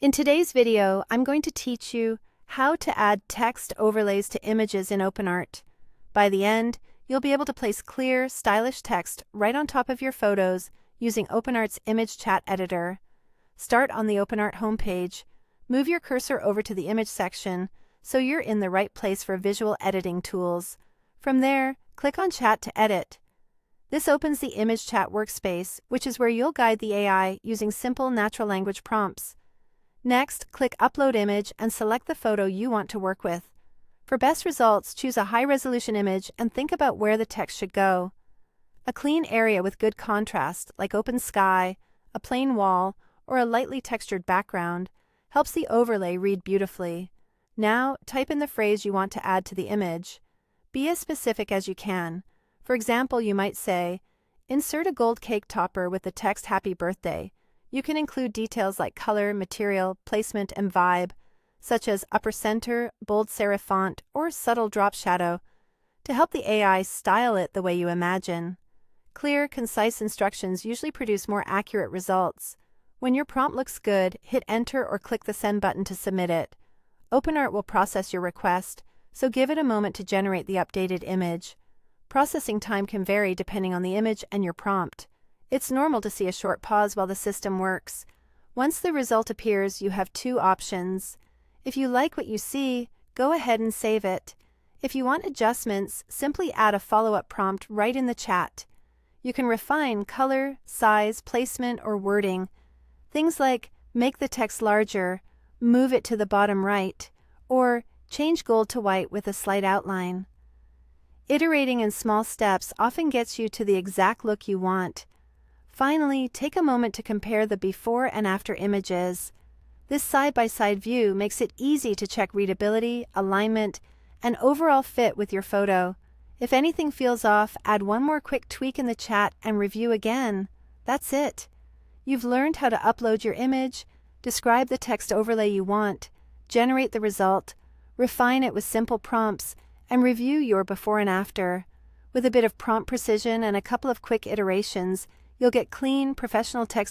In today's video, I'm going to teach you how to add text overlays to images in OpenArt. By the end, you'll be able to place clear, stylish text right on top of your photos using OpenArt's image chat editor. Start on the OpenArt homepage. Move your cursor over to the image section so you're in the right place for visual editing tools. From there, click on Chat to edit. This opens the image chat workspace, which is where you'll guide the AI using simple natural language prompts. Next, click Upload Image and select the photo you want to work with. For best results, choose a high-resolution image and think about where the text should go. A clean area with good contrast, like open sky, a plain wall, or a lightly textured background, helps the overlay read beautifully. Now, type in the phrase you want to add to the image. Be as specific as you can. For example, you might say, "Insert a gold cake topper with the text Happy Birthday." You can include details like color, material, placement, and vibe, such as upper center, bold serif font, or subtle drop shadow, to help the AI style it the way you imagine. Clear, concise instructions usually produce more accurate results. When your prompt looks good, hit Enter or click the Send button to submit it. OpenArt will process your request, so give it a moment to generate the updated image. Processing time can vary depending on the image and your prompt. It's normal to see a short pause while the system works. Once the result appears, you have two options. If you like what you see, go ahead and save it. If you want adjustments, simply add a follow-up prompt right in the chat. You can refine color, size, placement, or wording. Things like make the text larger, move it to the bottom right, or change gold to white with a slight outline. Iterating in small steps often gets you to the exact look you want. Finally, take a moment to compare the before and after images. This side-by-side view makes it easy to check readability, alignment, and overall fit with your photo. If anything feels off, add one more quick tweak in the chat and review again. That's it. You've learned how to upload your image, describe the text overlay you want, generate the result, refine it with simple prompts, and review your before and after. With a bit of prompt precision and a couple of quick iterations, you'll get clean, professional text